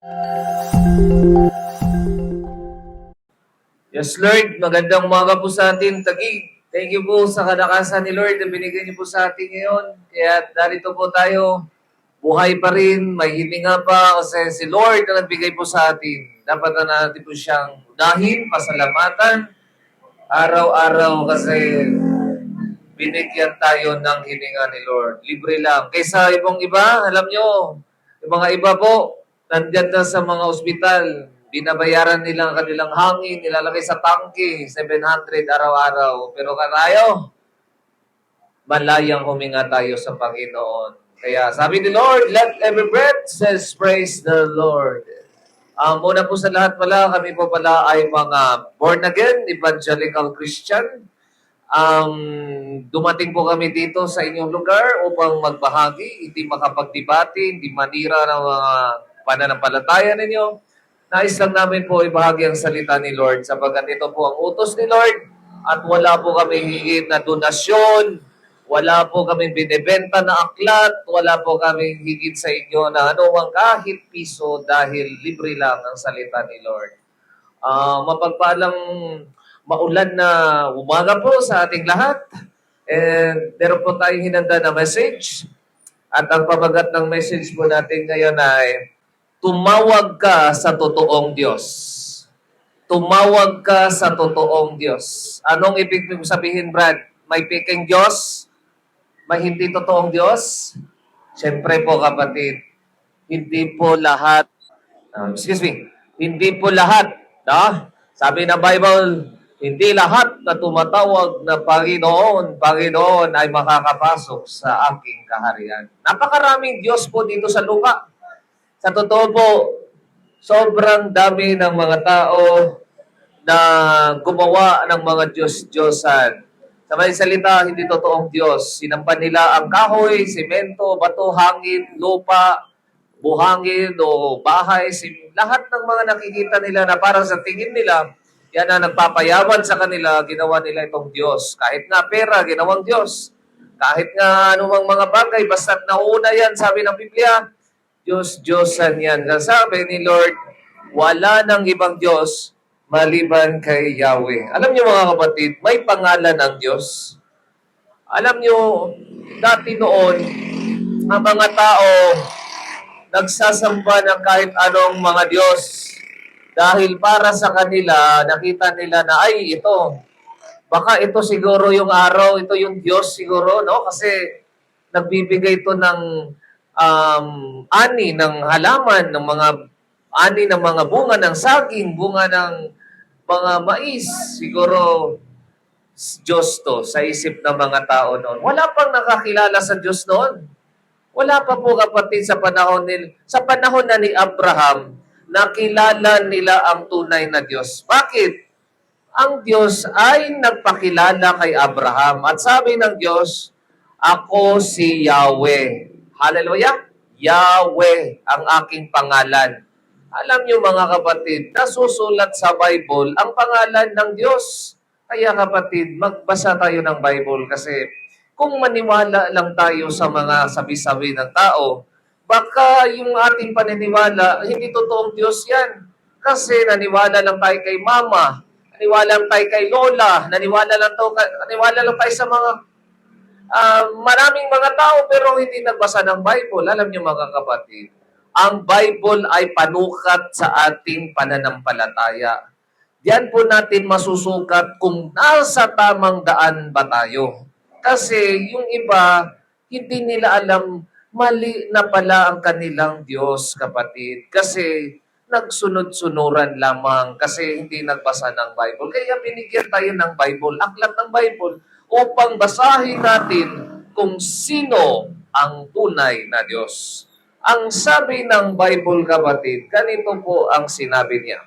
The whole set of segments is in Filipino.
Yes, Lord, magandang umaga po sa atin, Taguig. Thank you po sa kalakasan ni Lord na binigay niyo po sa atin ngayon. Kaya narito po tayo, buhay pa rin, may hininga pa kasi si Lord na nagbigay po sa atin. Dapat na natin po siyang unahin, pasalamatan, araw-araw kasi binigyan tayo ng hininga ni Lord. Libre lang. Kaysa ibang iba, alam nyo, yung mga iba po, nandyan na sa mga ospital, binabayaran nila ang kanilang hangin, nilalagay sa tangke, 700 araw-araw. Pero tayo, malayang huminga tayo sa Panginoon. Kaya sabi ni Lord, let every breath says, praise the Lord. Muna po sa lahat pala, kami po pala ay mga born again, evangelical Christian. Dumating po kami dito sa inyong lugar upang magbahagi, hindi makapagdebate, hindi manira ng mga pananampalataya ninyo. Nais lang namin po ibahagi ang salita ni Lord sapagkat ito po ang utos ni Lord at wala po kami higit na donasyon, wala po kami binibenta na aklat, wala po kami higit sa inyo na anumang kahit piso dahil libre lang ang salita ni Lord. Mapagpalang maulan na umaga po sa ating lahat. And meron po tayong hinanda na message. At ang pabagat ng message po natin ngayon ay, tumawag ka sa totoong Diyos. Tumawag ka sa totoong Diyos. Anong ibig sabihin, Brad? May piking Diyos? May hindi totoong Diyos? Siyempre po, kapatid, hindi po lahat, hindi po lahat, no? Sabi ng Bible, hindi lahat na tumatawag na Panginoon, Panginoon ay makakapasok sa aking kaharian. Napakaraming Diyos po dito sa lupa. Sa totoo po, sobrang dami ng mga tao na gumawa ng mga Diyos-Diyosan. Sa may salita, hindi totoong Diyos. Sinampan nila ang kahoy, simento, bato, hangin, lupa, buhangin o bahay. Lahat ng mga nakikita nila na parang sa tingin nila, yan na nagpapayaman sa kanila, ginawa nila itong Diyos. Kahit nga pera, ginawang Diyos. Kahit nga anumang mga bagay, basta't nauna yan, sabi ng Biblia, Diyos-Diyosan yan. Sabi ni Lord, wala nang ibang Diyos maliban kay Yahweh. Alam niyo mga kapatid, may pangalan ang Diyos. Alam niyo, dati noon, ang mga tao nagsasamba ng kahit anong mga Diyos. Dahil para sa kanila, nakita nila na, ay, ito, baka ito siguro yung araw, ito yung Diyos siguro, no? Kasi nagbibigay ito ng ani ng halaman, ng mga ani ng mga bunga ng saging, bunga ng mga mais. Siguro, Diyos to, sa isip ng mga tao noon. Wala pang nakakilala sa Diyos noon. Wala pa po kapatid sa panahon na ni Abraham, nakilala nila ang tunay na Diyos. Bakit? Ang Diyos ay nagpakilala kay Abraham. At sabi ng Diyos, ako si Yahweh. Hallelujah! Yahweh ang aking pangalan. Alam niyo mga kapatid, nasusulat sa Bible ang pangalan ng Diyos. Kaya kapatid, magbasa tayo ng Bible kasi kung maniwala lang tayo sa mga sabi-sabi ng tao, baka yung ating paniniwala, hindi totoong Diyos yan. Kasi naniwala lang tayo kay mama, naniwala lang tayo kay lola, naniwala lang tayo sa mga maraming mga tao pero hindi nagbasa ng Bible. Alam niyo mga kapatid, ang Bible ay panukat sa ating pananampalataya. Diyan po natin masusukat kung nasa tamang daan ba tayo. Kasi yung iba, hindi nila alam mali na pala ang kanilang Diyos, kapatid. Kasi nagsunod-sunuran lamang kasi hindi nagbasa ng Bible. Kaya binigyan tayo ng Bible, aklat ng Bible, upang basahin natin kung sino ang tunay na Diyos. Ang sabi ng Bible, kapatid, ganito po ang sinabi niya.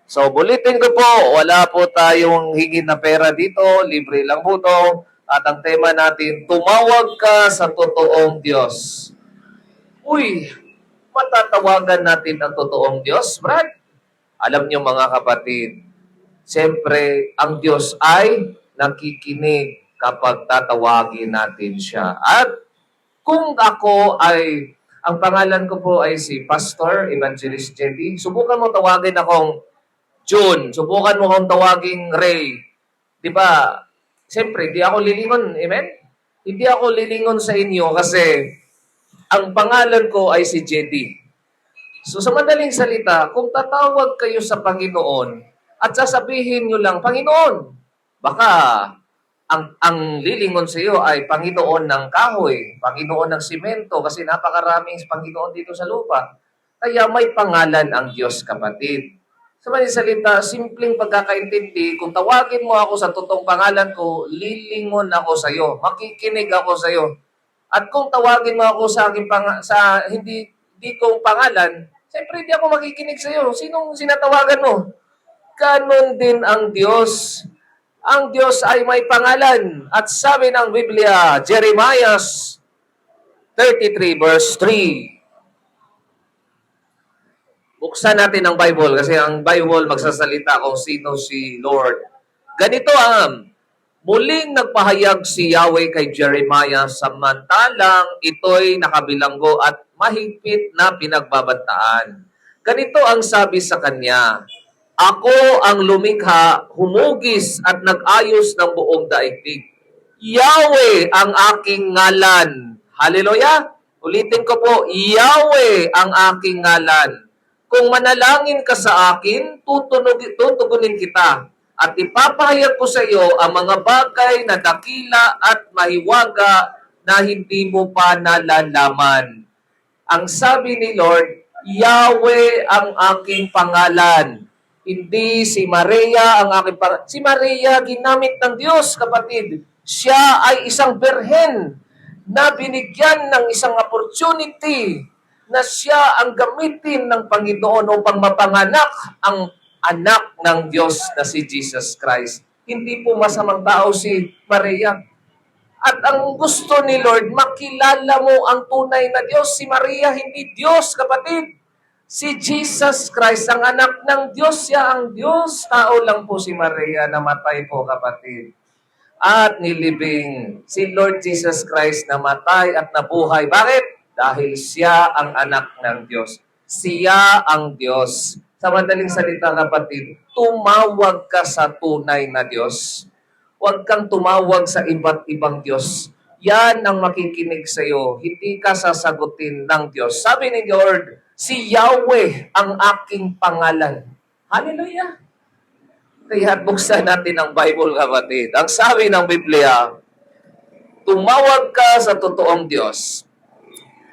So, bulitin ko po, wala po tayong hingin na pera dito, libre lang po to. At ang tema natin, tumawag ka sa totoong Diyos. Uy, matatawagan natin ang totoong Diyos, Brad? Alam niyo mga kapatid, siyempre, ang Diyos ay nakikinig kapag tatawagin natin siya. At kung ako ay Ang pangalan ko po ay si Pastor Evangelist JD. Subukan mo tawagin akong June. Subukan mo akong tawaging Ray. Di ba? Siyempre, di ako lilingon. Amen? Hindi ako lilingon sa inyo kasi ang pangalan ko ay si JD. So sa madaling salita, kung tatawag kayo sa Panginoon at sasabihin nyo lang, Panginoon, baka ang lilingon sa iyo ay Panginoon ng kahoy, Panginoon ng simento, kasi napakaraming Panginoon dito sa lupa. Kaya may pangalan ang Diyos, kapatid. Sa madaling salita, simpleng pagkakaintindi, kung tawagin mo ako sa totoong pangalan ko, lilingon ako sa iyo, makikinig ako sa iyo. At kung tawagin mo ako sa aking sa hindi kong pangalan, siyempre hindi ako makikinig sa iyo. Sinong sinatawagan mo? Ganon din ang Diyos. Ang Diyos ay may pangalan. At sabi ng Biblia, Jeremiah 33 verse 3. Buksan natin ang Bible kasi ang Bible magsasalita kung sino si Lord. Ganito muling nagpahayag si Yahweh kay Jeremiah samantalang ito'y nakabilanggo at mahigpit na pinagbabantaan. Ganito ang sabi sa kanya, Ako ang lumikha, humugis at nag-ayos ng buong daigdig. Yahweh ang aking ngalan. Hallelujah! Ulitin ko po, Yahweh ang aking ngalan. Kung manalangin ka sa akin, tutugunin kita. At ipapahayag ko sa iyo ang mga bagay na dakila at mahiwaga na hindi mo pa nalalaman. Ang sabi ni Lord, Yahweh ang aking pangalan. Hindi si Maria ang aking pangalan. Si Maria ginamit ng Diyos, kapatid. Siya ay isang berhen na binigyan ng isang opportunity na siya ang gamitin ng Panginoon upang mapanganak ang anak ng Diyos na si Jesus Christ. Hindi po masamang tao si Maria. At ang gusto ni Lord, makilala mo ang tunay na Diyos. Si Maria, hindi Diyos, kapatid. Si Jesus Christ, ang anak ng Diyos, siya ang Diyos. Tao lang po si Maria, namatay po, kapatid. At nilibing si Lord Jesus Christ namatay at nabuhay. Bakit? Dahil siya ang anak ng Diyos. Siya ang Diyos. Sa madaling salita, kapatid, tumawag ka sa tunay na Diyos. Huwag kang tumawag sa iba't ibang Diyos. Yan ang makikinig sa iyo. Hindi ka sasagutin ng Diyos. Sabi ni Lord, si Yahweh ang aking pangalan. Hallelujah! Kaya buksan natin ang Bible, kapatid. Ang sabi ng Biblia, tumawag ka sa totoong Diyos.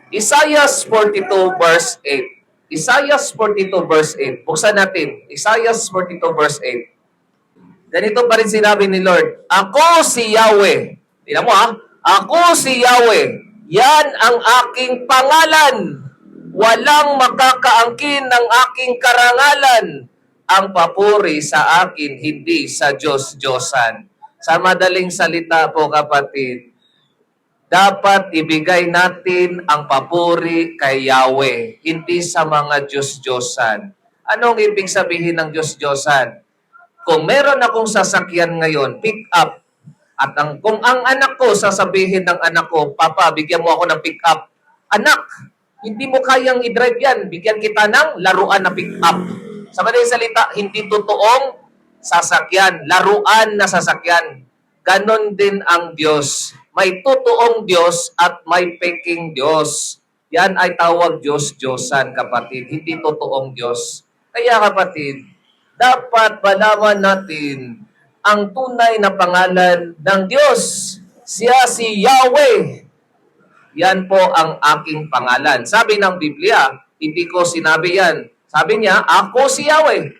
Isaiah 42 verse 8. Isaiah 42 verse 8. Buksan natin. Isaiah 42 verse 8. Ganito pa rin sinabi ni Lord, Ako si Yahweh. Tingnan mo Ako si Yahweh. Yan ang aking pangalan. Walang makakaangkin ng aking karangalan. Ang papuri sa akin, hindi sa Diyos-Diyosan. Sa madaling salita po, kapatid, dapat ibigay natin ang papuri kay Yahweh, hindi sa mga Diyos-Diyosan. Anong ibig sabihin ng Diyos-Diyosan? Kung meron akong sasakyan ngayon, pick up, at kung ang anak ko, sasabihin ng anak ko, Papa, bigyan mo ako ng pick up. Anak, hindi mo kayang i-drive yan. Bigyan kita ng laruan na pick up. Sa madaling salita, hindi totoong sasakyan, laruan na sasakyan. Ganon din ang Diyos. May totoong Diyos at may peking Diyos. Yan ay tawag Diyos-Diyosan, kapatid. Hindi totoong Diyos. Kaya, kapatid, dapat malaman natin ang tunay na pangalan ng Diyos. Siya si Yahweh. Yan po ang aking pangalan. Sabi ng Biblia, hindi ko sinabi yan. Sabi niya, ako si Yahweh.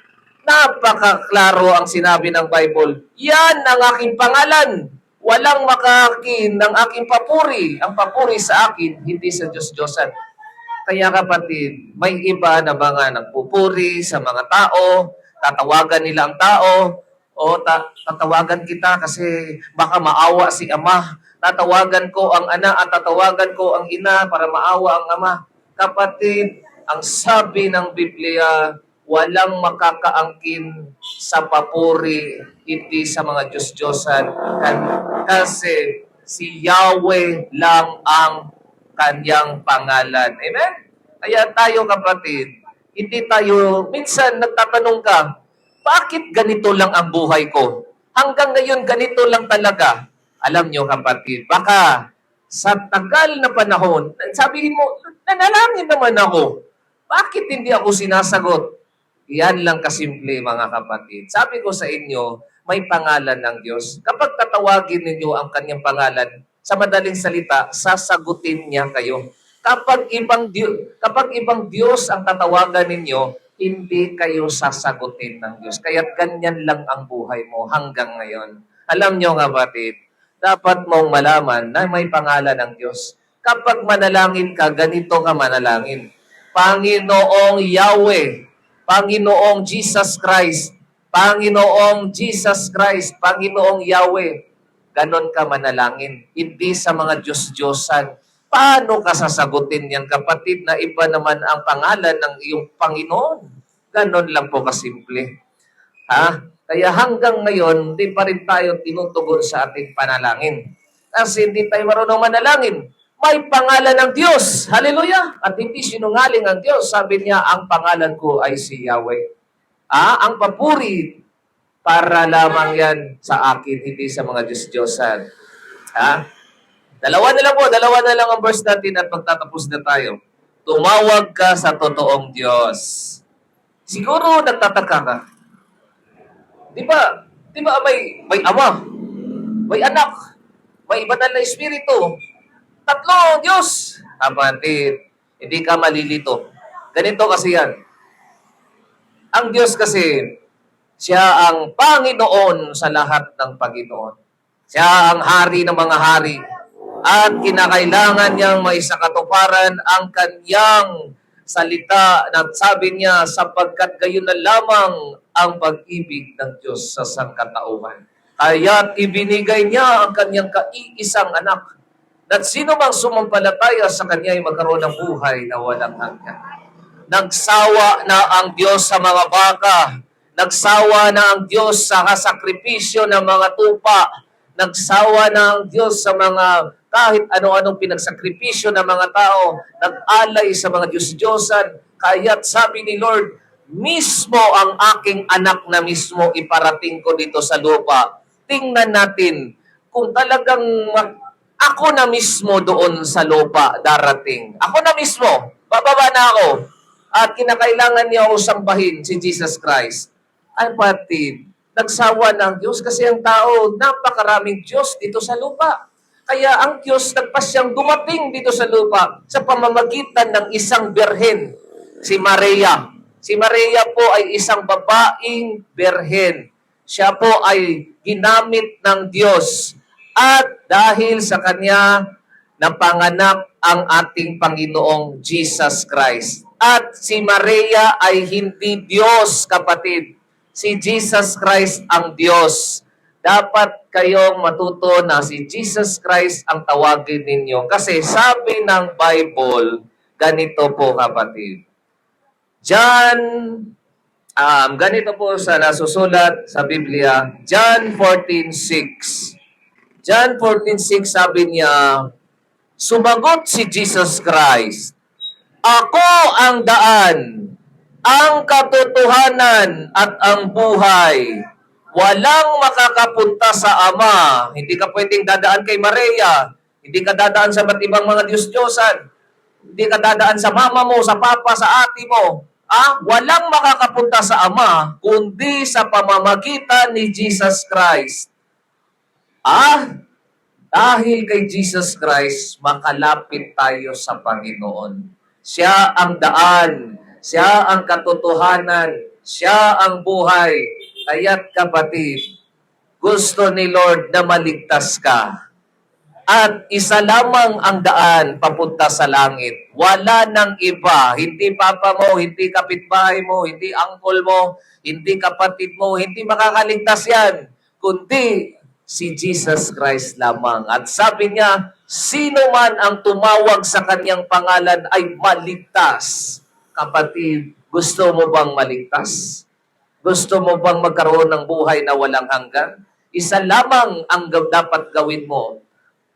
Napakaklaro ang sinabi ng Bible. Yan ang aking pangalan. Walang makakin ng aking papuri. Ang papuri sa akin, hindi sa Diyos-Diyosan. Kaya, kapatid, may iba na mga nagpupuri sa mga tao, tatawagan nila ang tao, o tatawagan kita kasi baka maawa si ama. Tatawagan ko ang anak at tatawagan ko ang ina para maawa ang ama. Kapatid, ang sabi ng Biblia, walang makakaangkin sa papuri, hindi sa mga Diyos-Diyosan. Kasi si Yahweh lang ang kanyang pangalan. Amen? Kaya tayo kapatid, hindi tayo, minsan nagtatanong ka, bakit ganito lang ang buhay ko? Hanggang ngayon ganito lang talaga. Alam nyo kapatid, baka sa tagal na panahon, sabihin mo, nanalangin naman ako. Bakit hindi ako sinasagot? Yan lang kasimple mga kapatid. Sabi ko sa inyo, may pangalan ng Diyos. Kapag tatawagin ninyo ang kanyang pangalan, sa madaling salita, sasagutin niya kayo. Kapag ibang Diyos ang tatawagan ninyo, hindi kayo sasagutin ng Diyos. Kaya ganyan lang ang buhay mo hanggang ngayon. Alam nyo kapatid, dapat mong malaman na may pangalan ng Diyos. Kapag manalangin ka, ganito ka manalangin. Panginoong Yahweh, Panginoong Jesus Christ, Panginoong Jesus Christ, Panginoong Yahweh. Ganon ka manalangin. Hindi sa mga Diyos-Diyosan. Paano ka sasagutin yan, kapatid, na iba naman ang pangalan ng iyong Panginoon? Ganon lang po kasimple. Ha? Kaya hanggang ngayon, hindi pa rin tayo tinutugon sa ating panalangin. Kasi hindi tayo marunong manalangin. May pangalan ng Diyos. Hallelujah! At hindi sinungaling ang Diyos. Sabi niya, ang pangalan ko ay si Yahweh. Ang papuri, para lamang yan sa akin, hindi sa mga Diyos-Diyosan. Dalawa na lang ang verse natin at magtatapos na tayo. Tumawag ka sa totoong Diyos. Siguro nagtataka ka. Di ba may ama, may anak, may banal na espiritu. Tatlo ang Diyos. Kapatid, hindi ka malilito. Ganito kasi yan. Ang Diyos kasi, siya ang Panginoon sa lahat ng Panginoon. Siya ang hari ng mga hari. At kinakailangan niyang maisakatuparan ang kanyang salita na sabi niya, sapagkat gayon na lamang ang pag-ibig ng Diyos sa sangkatauhan. Kaya't ibinigay niya ang kanyang kaiisang anak. At sino mang sumampalataya sa kanya ay magkaroon ng buhay na walang hanggan. Nagsawa na ang Diyos sa mga baka. Nagsawa na ang Diyos sa sakripisyo ng mga tupa. Nagsawa na ang Diyos sa mga kahit ano-anong pinagsakripisyo ng mga tao. Nag-alay sa mga Diyos-Diyosan. Kaya't sabi ni Lord, mismo ang aking anak na mismo iparating ko dito sa lupa. Tingnan natin kung talagang ako na mismo doon sa lupa darating. Ako na mismo. Bababa na ako. At kinakailangan niya ako sambahin si Jesus Christ. Ay patid, nagsawa ng Diyos kasi ang tao, napakaraming Diyos dito sa lupa. Kaya ang Diyos nagpasyang dumating dito sa lupa sa pamamagitan ng isang berhen, si Maria. Si Maria po ay isang babaeng berhen. Siya po ay ginamit ng Diyos. At dahil sa kanya, napanganak ang ating Panginoong Jesus Christ. At si Maria ay hindi Diyos, kapatid. Si Jesus Christ ang Diyos. Dapat kayong matuto na si Jesus Christ ang tawagin ninyo. Kasi sabi ng Bible, ganito po kapatid. John, ganito po sa nasusulat sa Biblia, John 14:6. John 14:6 sabi niya, sumagot si Jesus Christ, ako ang daan, ang katotohanan at ang buhay. Walang makakapunta sa Ama. Hindi ka pwedeng dadaan kay Maria. Hindi ka dadaan sa iba't ibang mga Diyos-Diyosan. Hindi ka dadaan sa mama mo, sa papa, sa ate mo. Walang makakapunta sa Ama, kundi sa pamamagitan ni Jesus Christ. Dahil kay Jesus Christ, makalapit tayo sa Panginoon. Siya ang daan, siya ang katotohanan, siya ang buhay. Kaya't kapatid, gusto ni Lord na maligtas ka. At isa lamang ang daan papunta sa langit. Wala nang iba. Hindi papa mo, hindi kapitbahay mo, hindi uncle mo, hindi kapatid mo, hindi makakaligtas yan. Kundi si Jesus Christ lamang. At sabi niya, sino man ang tumawag sa kanyang pangalan ay maligtas. Kapatid, gusto mo bang maligtas? Gusto mo bang magkaroon ng buhay na walang hanggan? Isa lamang ang dapat gawin mo.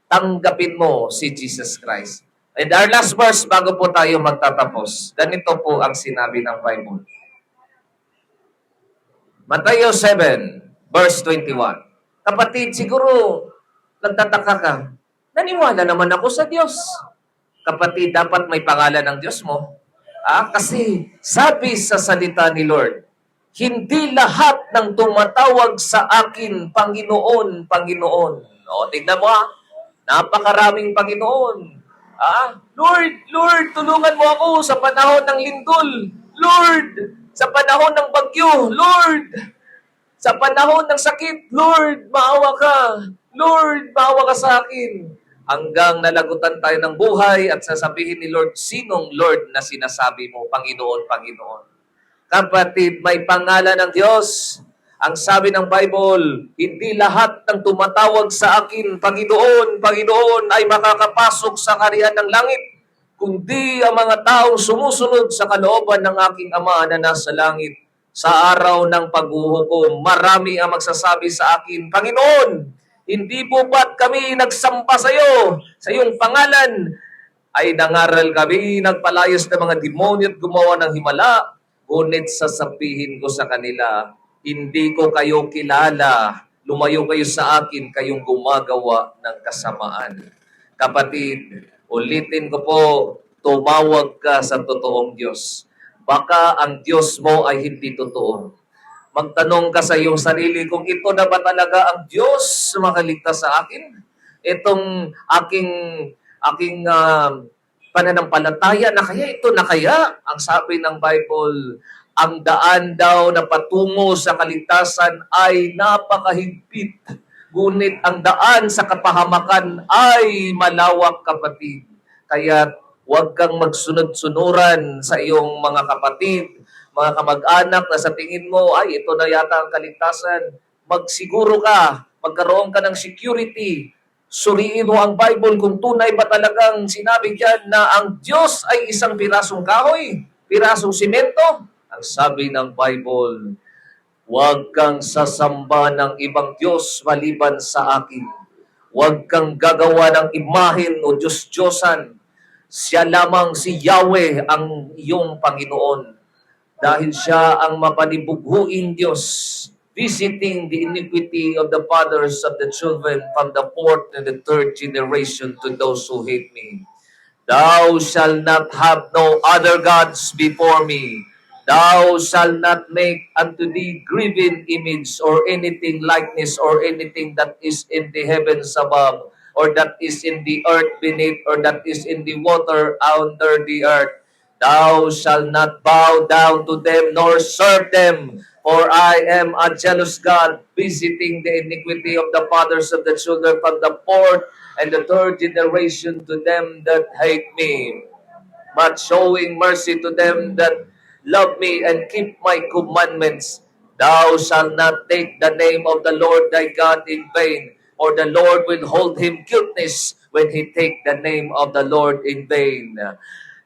Tanggapin mo si Jesus Christ. And our last verse bago po tayo magtatapos. Ganito po ang sinabi ng Bible. Mateo 7, verse 21. Kapatid, siguro nagtataka ka. Naniwala naman ako sa Diyos. Kapatid, dapat may pangalan ng Diyos mo. Kasi sabi sa salita ni Lord, hindi lahat ng tumatawag sa akin, Panginoon, Panginoon. O, tignan mo napakaraming Panginoon. Lord, Lord, tulungan mo ako sa panahon ng lindol. Lord, sa panahon ng bagyo. Lord, sa panahon ng sakit. Lord, maawa ka. Lord, maawa ka sa akin. Hanggang nalagutan tayo ng buhay at sasabihin ni Lord, sinong Lord na sinasabi mo, Panginoon, Panginoon? Kapatid, may pangalan ng Diyos. Ang sabi ng Bible, hindi lahat ng tumatawag sa akin, Panginoon, Panginoon, ay makakapasok sa kaharian ng langit, kundi ang mga taong sumusunod sa kalooban ng aking Ama na nasa langit. Sa araw ng paghuhukom, marami ang magsasabi sa akin, Panginoon, hindi po ba't kami nagsampa sa iyo, sa iyong pangalan? Ay nangaral kami, nagpalayas ng mga demonyo at gumawa ng himala. Ngunit sasabihin ko sa kanila, hindi ko kayo kilala. Lumayo kayo sa akin, kayong gumagawa ng kasamaan. Kapatid, ulitin ko po, tumawag ka sa totoong Diyos. Baka ang Diyos mo ay hindi totoo. Magtanong ka sa iyong sarili kung ito na ba talaga ang Diyos makaligtas sa akin? Itong aking pananampalataya na kaya ito na kaya? Ang sabi ng Bible, ang daan daw na patungo sa kaligtasan ay napakahigpit. Ngunit ang daan sa kapahamakan ay malawak, kapatid. Kaya huwag kang magsunod-sunuran sa iyong mga kapatid, mga kamag-anak na sa tingin mo, ay ito na yata ang kaligtasan. Magsiguro ka, magkaroon ka ng security. Suriin mo ang Bible kung tunay ba talagang sinabi diyan na ang Diyos ay isang pirasong kahoy, pirasong simento. Ang sabi ng Bible, huwag kang sasamba ng ibang Diyos maliban sa akin. Huwag kang gagawa ng imahen o Diyos-Diyosan. Siya lamang si Yahweh ang iyong Panginoon. Dahil siya ang mapanibughuing Diyos, visiting the iniquity of the fathers of the children from the fourth and the third generation to those who hate me. Thou shalt not have no other gods before me. Thou shalt not make unto thee graven image or anything likeness or anything that is in the heavens above or that is in the earth beneath or that is in the water under the earth. Thou shalt not bow down to them nor serve them. For I am a jealous God, visiting the iniquity of the fathers of the children from the fourth and the third generation to them that hate me, but showing mercy to them that love me and keep my commandments. Thou shalt not take the name of the Lord thy God in vain, or the Lord will hold him guiltless when he take the name of the Lord in vain.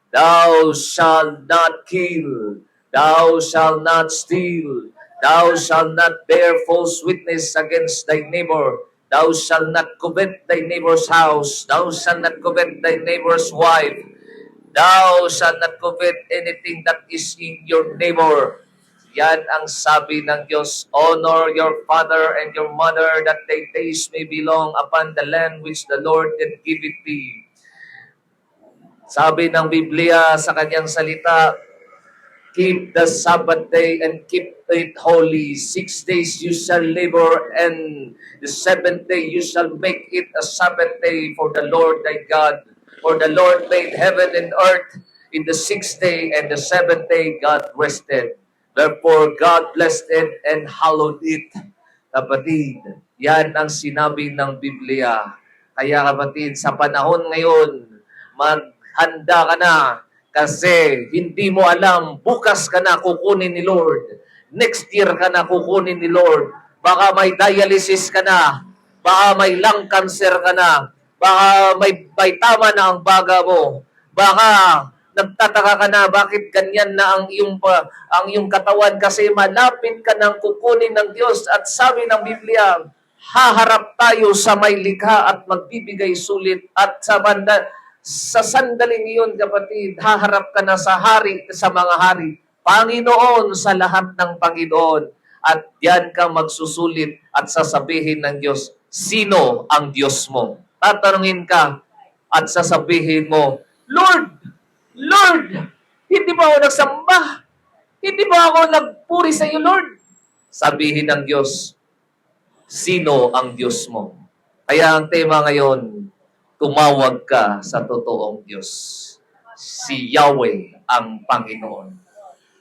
Thou shalt not kill, thou shalt not steal, thou shalt not bear false witness against thy neighbor, thou shalt not covet thy neighbor's house, thou shalt not covet thy neighbor's wife, thou shalt not covet anything that is in your neighbor. Yan ang sabi ng Diyos, honor your father and your mother that thy days may belong upon the land which the Lord did give it thee. Sabi ng Biblia sa kanyang salita, keep the Sabbath day and keep it holy. 6 days you shall labor, and the seventh day you shall make it a Sabbath day for the Lord thy God. For the Lord made heaven and earth in the 6th day, and the 7th day God rested. Therefore God blessed it and hallowed it. Kapatid, yan ang sinabi ng Biblia. Kaya kapatid, sa panahon ngayon, maghanda ka na. Kasi hindi mo alam, bukas ka na kukunin ni Lord. Next year ka na kukunin ni Lord. Baka may dialysis ka na. Baka may lung cancer ka na. Baka may tama na ang baga mo. Baka nagtataka ka na bakit ganyan na ang iyong katawan kasi malapit ka nang kukunin ng Diyos. At sabi ng Biblia, haharap tayo sa may likha at magbibigay sulit at Sa sandaling iyon, kapatid, haharap ka na sa hari, sa mga hari, Panginoon sa lahat ng Panginoon. At yan ka magsusulit at sasabihin ng Diyos, sino ang Diyos mo? Tatanungin ka at sasabihin mo, Lord, Lord, hindi ba ako nagsamba? Hindi ba ako nagpuri sa iyo, Lord? Sabihin ng Diyos, sino ang Diyos mo? Kaya ang tema ngayon, tumawag ka sa totoong Diyos. Si Yahweh ang Panginoon.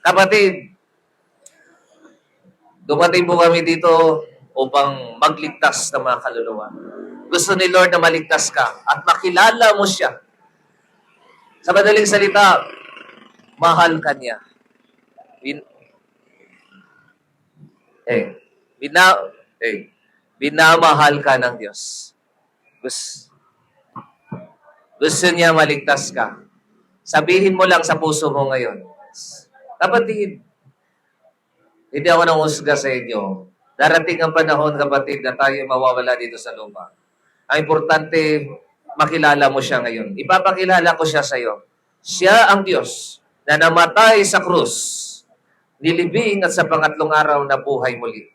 Kapatid, dumating po kami dito upang magligtas ng mga kaluluwa. Gusto ni Lord na maligtas ka at makilala mo siya. Sa madaling salita, mahal ka niya. Bina, binamahal ka ng Diyos. Gusto niya maligtas ka. Sabihin mo lang sa puso mo ngayon, kapatid, hindi ako nangusga sa inyo. Darating ang panahon, kapatid, na tayo mawawala dito sa lupa. Ang importante, makilala mo siya ngayon. Ipapakilala ko siya sa iyo. Siya ang Diyos na namatay sa krus, nilibing at sa pangatlong araw na buhay muli.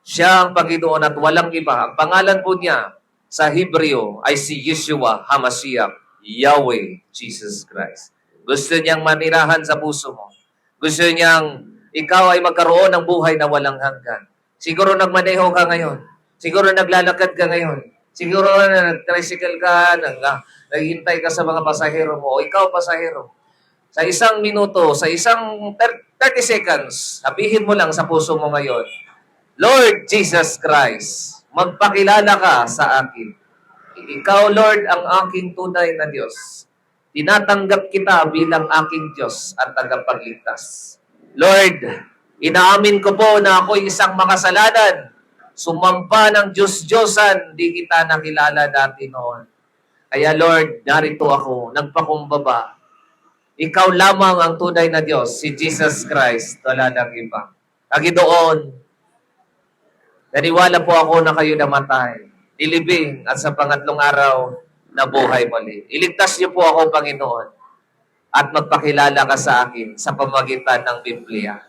Siya ang Panginoon at walang iba. Ang pangalan po niya sa Hebreo ay si Yeshua HaMashiach, Yahweh, Jesus Christ. Gusto niyang manirahan sa puso mo. Gusto niyang ikaw ay magkaroon ng buhay na walang hanggan. Siguro nagmaneho ka ngayon. Siguro naglalakad ka ngayon. Siguro nag-tricycle ka, naghihintay ka sa mga pasahero mo, o ikaw pasahero. Sa isang minuto, sa isang 30 seconds, sabihin mo lang sa puso mo ngayon, Lord Jesus Christ, magpakilala ka sa akin. Ikaw, Lord, ang aking tunay na Diyos. Tinatanggap kita bilang aking Diyos at tagapagligtas. Lord, inaamin ko po na ako'y isang makasalanan. Sumampa ng Diyos-Diyosan, di kita nakilala dati noon. Kaya Lord, narito ako, nagpakumbaba. Ikaw lamang ang tunay na Diyos, si Jesus Christ, wala nang iba. Panginoon, naniwala po ako na kayo namatay, nilibing at sa pangatlong araw na buhay muli. Iligtas niyo po ako, Panginoon, at magpakilala ka sa akin sa pamagitan ng Biblia.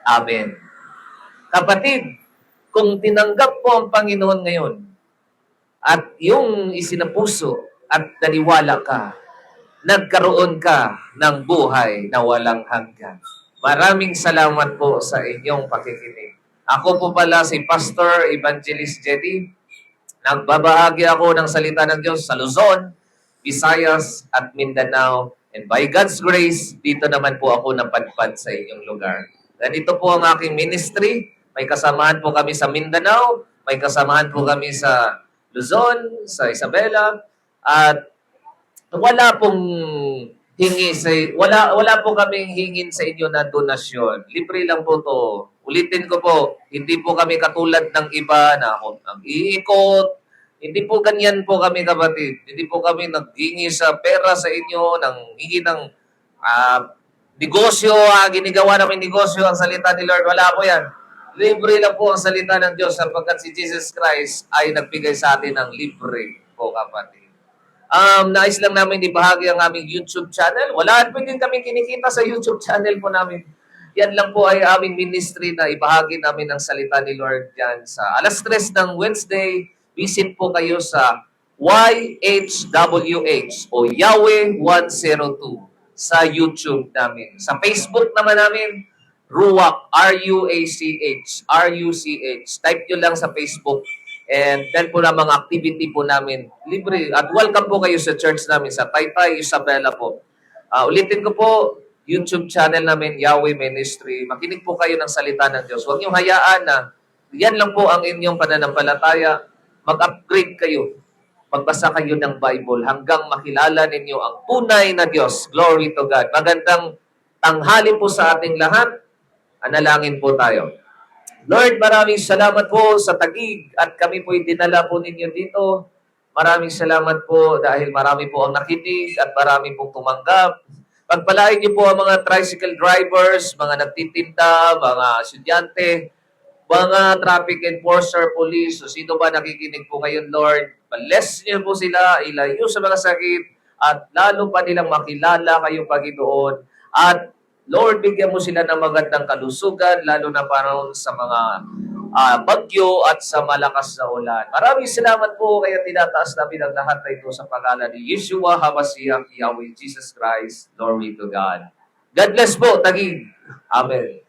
Amen. Kapatid, kung tinanggap po ang Panginoon ngayon at yung isinapuso at naniwala ka, nagkaroon ka ng buhay na walang hanggan. Maraming salamat po sa inyong pakikinig. Ako po pala si Pastor Evangelist Jetty. Nagbabahagi ako ng salita ng Diyos sa Luzon, Visayas at Mindanao. And by God's grace, dito naman po ako napadpad sa inyong lugar. Ganito po ang aking ministry. May kasamahan po kami sa Mindanao, may kasamahan po kami sa Luzon, sa Isabela, at wala pong wala po kaming hingin sa inyo na donasyon. Libre lang po to. Ulitin ko po, hindi po kami katulad ng iba na ang iikot. Hindi po ganyan po kami, kapatid. Hindi po kami naghingi sa pera sa inyo, hingi ng negosyo, ginigawa namin negosyo ang salita ni Lord. Wala po yan. Libre lang po ang salita ng Diyos sapagkat si Jesus Christ ay nagbigay sa atin ng libre po, kapatid. Nais lang namin ibahagi ang aming YouTube channel. Wala po din kami kinikita sa YouTube channel po namin. Yan lang po ay aming ministry na ibahagi namin ang salita ni Lord yan sa 3:00 ng Wednesday. Visit po kayo sa YHWH o Yahweh 102 sa YouTube namin. Sa Facebook naman namin, Ruach, R-U-A-C-H, R-U-C-H. Type nyo lang sa Facebook. And then po na mga activity po namin, libre. At welcome po kayo sa church namin, sa Taytay, Isabela po. Ulitin ko po, YouTube channel namin, Yahweh Ministry. Makinig po kayo ng salita ng Diyos. Huwag niyong hayaan na yan lang po ang inyong pananampalataya. Mag-upgrade kayo. Magbasa kayo ng Bible hanggang makilala ninyo ang tunay na Diyos. Glory to God. Magandang tanghali po sa ating lahat. Analangin po tayo. Lord, maraming salamat po sa Taguig at kami po'y dinala po ninyo dito. Maraming salamat po dahil marami po ang nakinig at marami pong tumanggap. Pagpalain niyo po ang mga tricycle drivers, mga nagtitinda, mga estudyante, mga traffic enforcer, police, o sino ba nakikinig po ngayon, Lord. Bless niyo po sila, ilayo sa mga sakit, at lalo pa nilang makilala kayo, Panginoon. At Lord, bigyan mo sila ng magandang kalusugan, lalo na para sa mga bagyo at sa malakas na ulan. Maraming salamat po, kaya tinataas namin ang lahat na ito sa pangalan ni Yeshua HaMashiach, Yahweh Jesus Christ. Glory to God. God bless po, Taguig. Amen.